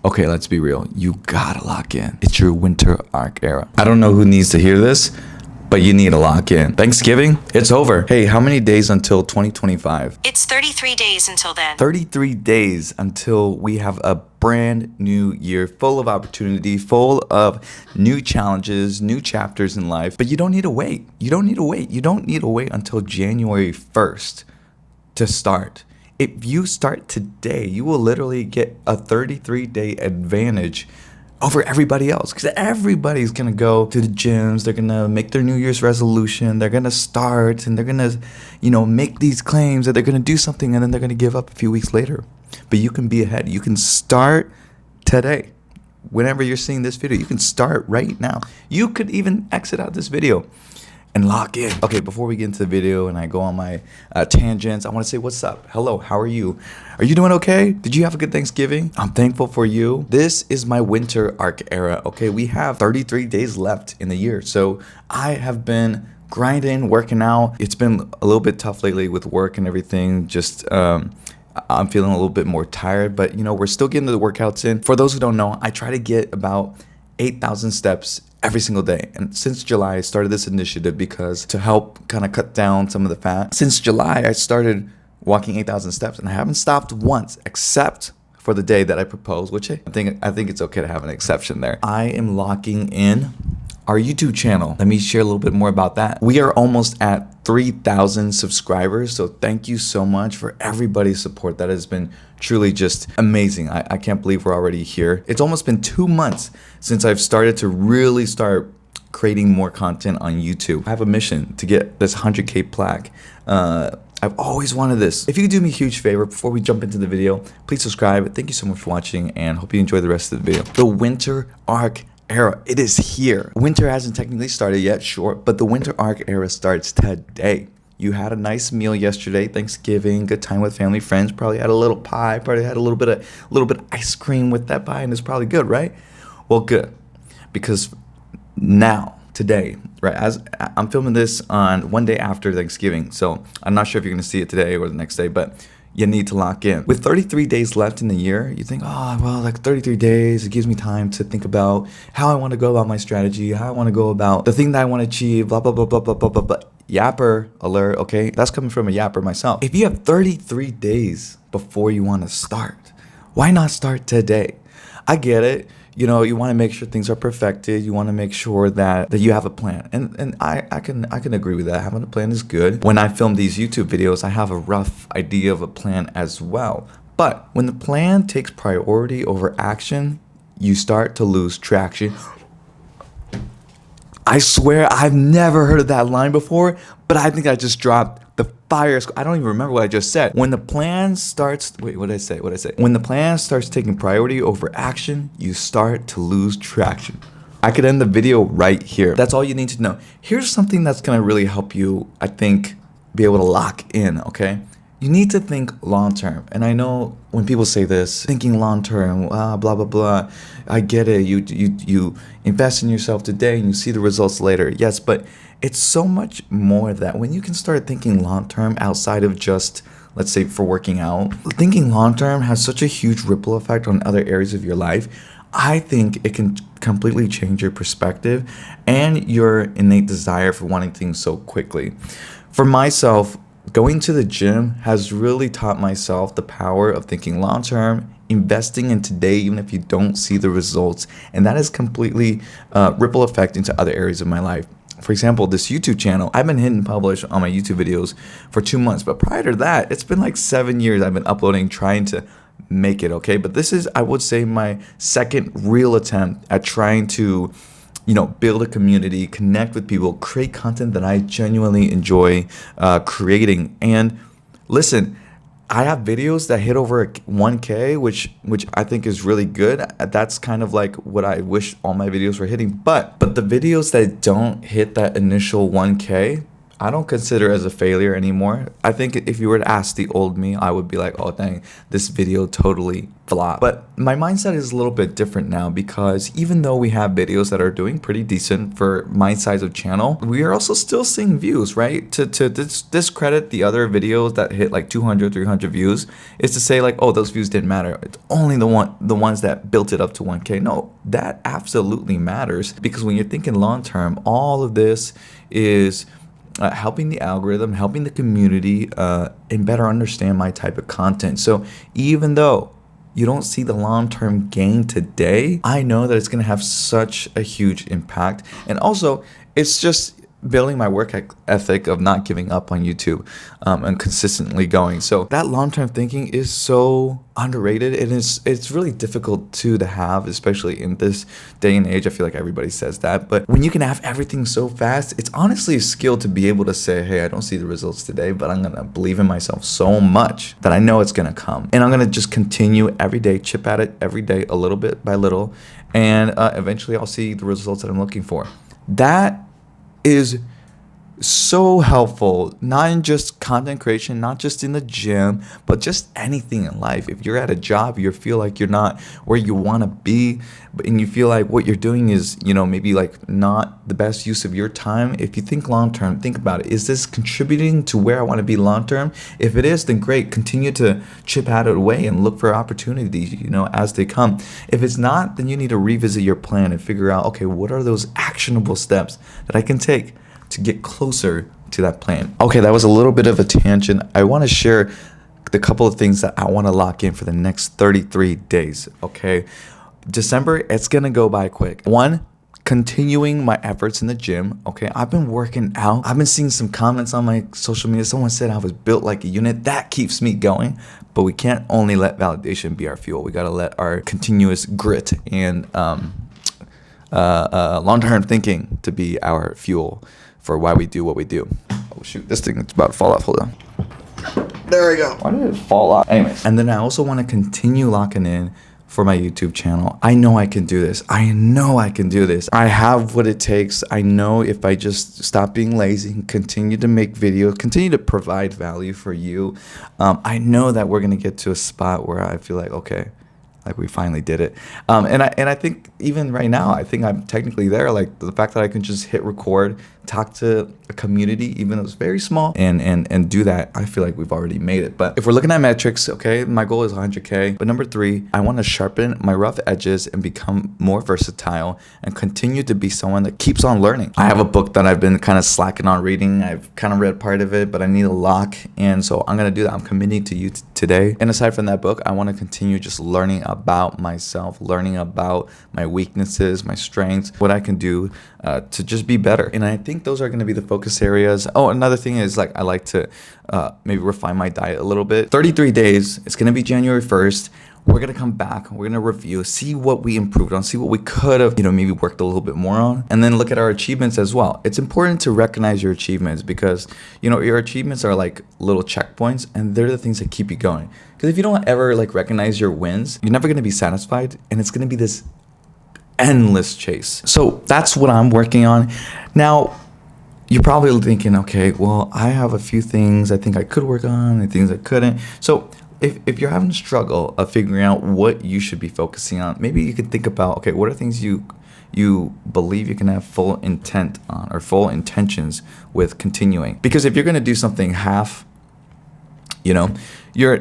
Okay, let's be real. You gotta lock in. It's your winter arc era. I don't know who needs to hear this, but you need to lock in. Thanksgiving, it's over. Hey, how many days until 2025? It's 33 days until then. 33 days until we have a brand new year full of opportunity, full of new challenges, new chapters in life. But you don't need to wait. You don't need to wait. You don't need to wait until January 1st to start. If you start today, you will literally get a 33-day advantage over everybody else, because everybody's gonna go to the gyms, they're gonna make their New Year's resolution, they're gonna start, and they're gonna, make these claims that they're gonna do something, and then they're gonna give up a few weeks later. But you can be ahead. You can start today. Whenever you're seeing this video, you can start right now. You could even exit out this video and lock in. Okay, before we get into the video and I go on my tangents, I want to say what's up. Hello, how are you? Are you doing okay? Did you have a good Thanksgiving? I'm thankful for you. This is my winter arc era. Okay, we have 33 days left in the year. So I have been grinding, working out. It's been a little bit tough lately with work and everything. Just I'm feeling a little bit more tired, but we're still getting the workouts in. For those who don't know, I try to get about 8,000 steps every single day. And since July, I started this initiative because to help kind of cut down some of the fat. Since July, I started walking 8,000 steps and I haven't stopped once except for the day that I proposed, which I think it's okay to have an exception there. I am locking in our YouTube channel. Let me share a little bit more about that. We are almost at 3,000 subscribers. So thank you so much for everybody's support. That has been truly just amazing. I can't believe we're already here. It's almost been 2 months since I've started to really start creating more content on YouTube. I have a mission to get this 100K plaque. I've always wanted this. If you could do me a huge favor before we jump into the video, please subscribe. Thank you so much for watching and hope you enjoy the rest of the video. The winter arc era, it is here. Winter hasn't technically started yet, sure, but the winter arc era starts today. You had a nice meal yesterday, Thanksgiving, good time with family, friends, probably had a little pie, probably had a little bit of ice cream with that pie, and it's probably good, right? Well, good, because now, today, right, as I'm filming this on one day after Thanksgiving, so I'm not sure if you're gonna see it today or the next day, but you need to lock in. With 33 days left in the year, you think, oh, well, like 33 days, it gives me time to think about how I want to go about my strategy, how I want to go about the thing that I want to achieve, blah, blah, blah, blah, blah, blah, blah, blah. Yapper alert, okay? That's coming from a yapper myself. If you have 33 days before you want to start, why not start today? I get it. You want to make sure things are perfected. You want to make sure that you have a plan. And I can agree with that. Having a plan is good. When I film these YouTube videos, I have a rough idea of a plan as well. But when the plan takes priority over action, you start to lose traction. I swear I've never heard of that line before, but I think I just dropped the fire. I don't even remember what I just said. When the plan starts, wait, what did I say? When the plan starts taking priority over action, you start to lose traction. I could end the video right here. That's all you need to know. Here's something that's gonna really help you, I think, be able to lock in, okay? You need to think long term. And I know when people say this, thinking long term, blah, blah, blah, I get it. You invest in yourself today and you see the results later. Yes, but it's so much more that when you can start thinking long term outside of just, let's say, for working out, thinking long term has such a huge ripple effect on other areas of your life. I think it can completely change your perspective and your innate desire for wanting things so quickly. For myself, going to the gym has really taught myself the power of thinking long term, investing in today even if you don't see the results, and that has completely ripple effect into other areas of my life. For example, this YouTube channel, I've been hitting publish on my YouTube videos for 2 months, but prior to that, it's been like 7 years I've been uploading, trying to make it, okay? But this is, I would say, my second real attempt at trying to build a community, connect with people, create content that I genuinely enjoy creating. And listen, I have videos that hit over 1K, which I think is really good. That's kind of like what I wish all my videos were hitting. But the videos that don't hit that initial 1K I don't consider it as a failure anymore. I think if you were to ask the old me, I would be like, oh, dang, this video totally flopped. But my mindset is a little bit different now because even though we have videos that are doing pretty decent for my size of channel, we are also still seeing views, right? To discredit the other videos that hit like 200, 300 views is to say like, oh, those views didn't matter. It's only the ones that built it up to 1K. No, that absolutely matters because when you're thinking long term, all of this is helping the algorithm, helping the community, and better understand my type of content. So even though you don't see the long-term gain today, I know that it's going to have such a huge impact. And also, it's just building my work ethic of not giving up on YouTube and consistently going. So that long-term thinking is so underrated, and it's really difficult to have, especially in this day and age. I feel like everybody says that, but when you can have everything so fast, it's honestly a skill to be able to say, hey, I don't see the results today, but I'm gonna believe in myself so much that I know it's gonna come, and I'm gonna just continue every day, chip at it every day, a little bit by little, and eventually I'll see the results that I'm looking for. That is so helpful, not in just content creation, not just in the gym, but just anything in life. If you're at a job, you feel like you're not where you want to be, and you feel like what you're doing is, maybe like not the best use of your time. If you think long term, think about it. Is this contributing to where I want to be long term? If it is, then great. Continue to chip at it away and look for opportunities, as they come. If it's not, then you need to revisit your plan and figure out, okay, what are those actionable steps that I can take to get closer to that plan. Okay, that was a little bit of a tangent. I want to share the couple of things that I want to lock in for the next 33 days, okay? December, it's going to go by quick. One, continuing my efforts in the gym, okay? I've been working out. I've been seeing some comments on my social media. Someone said I was built like a unit. That keeps me going, but we can't only let validation be our fuel. We got to let our continuous grit and long-term thinking to be our fuel for why we do what we do. Oh shoot, this thing is about to fall off. Hold on. There we go. Why did it fall off? Anyway, and then I also want to continue locking in for my YouTube channel. I know I can do this. I know I can do this. I have what it takes. I know if I just stop being lazy and continue to make videos, continue to provide value for you, I know that we're gonna get to a spot where I feel like, okay, like we finally did it. And I think even right now, I think I'm technically there. Like the fact that I can just hit record, talk to a community, even though it's very small, and do that, I feel like we've already made it. But if we're looking at metrics, okay, my goal is 100K. But number 3, I want to sharpen my rough edges and become more versatile and continue to be someone that keeps on learning. I have a book that I've been kind of slacking on reading. I've kind of read part of it, but I need a lock. And so I'm going to do that. I'm committing to you today. And aside from that book, I want to continue just learning about myself, learning about my weaknesses, my strengths, what I can do to just be better. And I think those are going to be the focus areas. Oh, another thing is like I like to maybe refine my diet a little bit. 33 days. It's going to be January 1st. We're going to come back. We're going to review, see what we improved on, see what we could have, maybe worked a little bit more on, and then look at our achievements as well. It's important to recognize your achievements because, your achievements are like little checkpoints, and they're the things that keep you going. Because if you don't ever like recognize your wins, you're never going to be satisfied, and it's going to be this endless chase. So that's what I'm working on. Now, you're probably thinking, okay, well, I have a few things I think I could work on and things I couldn't. So if you're having a struggle of figuring out what you should be focusing on, maybe you could think about, okay, what are things you believe you can have full intent on or full intentions with continuing? Because if you're going to do something half, you're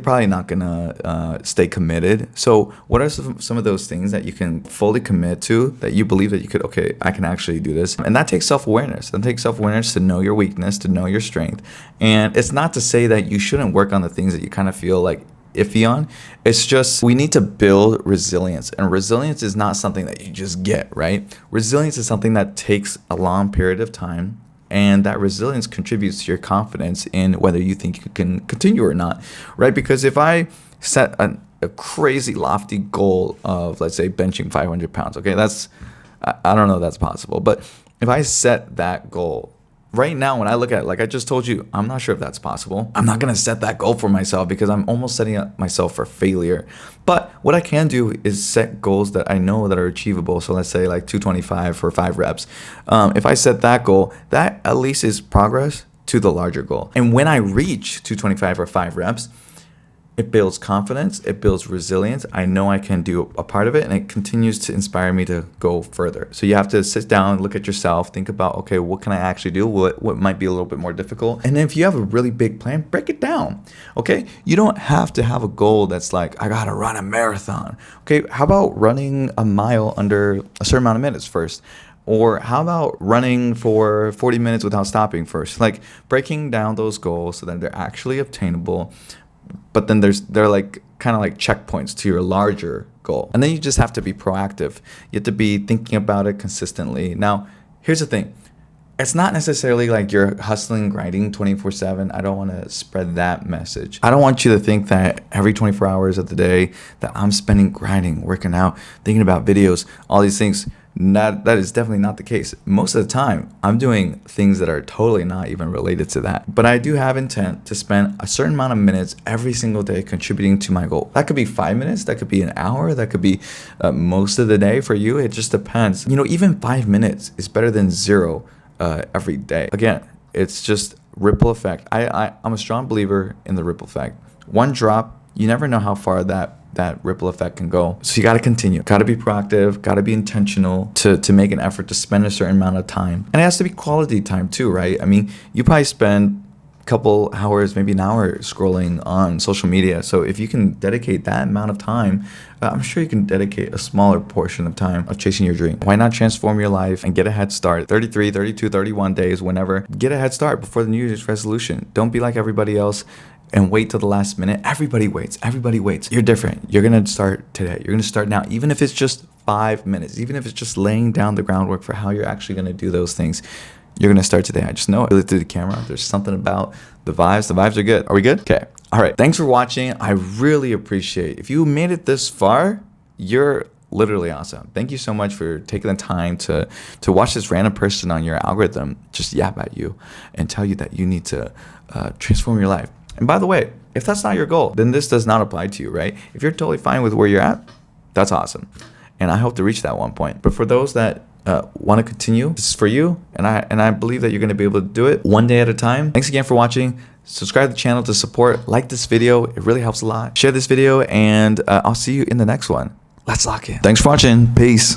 probably not gonna stay committed. So what are some of those things that you can fully commit to that you believe that you could, okay, I can actually do this? And that takes self-awareness. That takes self-awareness to know your weakness, to know your strength. And it's not to say that you shouldn't work on the things that you kind of feel like iffy on. It's just we need to build resilience, and resilience is not something that you just get, right? Resilience is something that takes a long period of time. And that resilience contributes to your confidence in whether you think you can continue or not, right? Because if I set a crazy lofty goal of, let's say, benching 500 pounds, okay, I don't know if that's possible. But if I set that goal right now, when I look at it, like I just told you, I'm not sure if that's possible. I'm not gonna set that goal for myself because I'm almost setting up myself for failure. But what I can do is set goals that I know that are achievable. So let's say like 225 for 5 reps. If I set that goal, that at least is progress to the larger goal. And when I reach 225 or 5 reps, it builds confidence, it builds resilience. I know I can do a part of it, and it continues to inspire me to go further. So you have to sit down, look at yourself, think about, okay, what can I actually do? What might be a little bit more difficult? And then if you have a really big plan, break it down, okay? You don't have to have a goal that's like, I gotta run a marathon. Okay, how about running a mile under a certain amount of minutes first? Or how about running for 40 minutes without stopping first? Like breaking down those goals so that they're actually obtainable, but then they're like kind of like checkpoints to your larger goal. And then you just have to be proactive. You have to be thinking about it consistently. Now, here's the thing. It's not necessarily like you're hustling, grinding 24/7. I don't want to spread that message. I don't want you to think that every 24 hours of the day that I'm spending grinding, working out, thinking about videos, all these things. That is definitely not the case. Most of the time, I'm doing things that are totally not even related to that. But I do have intent to spend a certain amount of minutes every single day contributing to my goal. That could be 5 minutes, that could be an hour, that could be most of the day for you. It just depends. You know, even 5 minutes is better than 0 every day. Again, it's just ripple effect. I'm a strong believer in the ripple effect. One drop, you never know how far that ripple effect can go. So you got to continue, got to be proactive, got to be intentional to make an effort to spend a certain amount of time. And it has to be quality time too, right? I mean, you probably spend a couple hours, maybe an hour scrolling on social media. So if you can dedicate that amount of time, I'm sure you can dedicate a smaller portion of time of chasing your dream. Why not transform your life and get a head start? 33, 32, 31 days, whenever. Get a head start before the New Year's resolution. Don't be like everybody else and wait till the last minute. Everybody waits. Everybody waits. You're different. You're going to start today. You're going to start now, even if it's just 5 minutes, even if it's just laying down the groundwork for how you're actually going to do those things. You're going to start today. I just know it. Look through the camera. There's something about the vibes. The vibes are good. Are we good? Okay. All right. Thanks for watching. I really appreciate it. If you made it this far, you're literally awesome. Thank you so much for taking the time to watch this random person on your algorithm just yap at you and tell you that you need to transform your life. And by the way, if that's not your goal, then this does not apply to you, right? If you're totally fine with where you're at, that's awesome. And I hope to reach that one point. But for those that want to continue, this is for you. And I believe that you're going to be able to do it one day at a time. Thanks again for watching. Subscribe to the channel to support. Like this video. It really helps a lot. Share this video, and I'll see you in the next one. Let's lock in. Thanks for watching. Peace.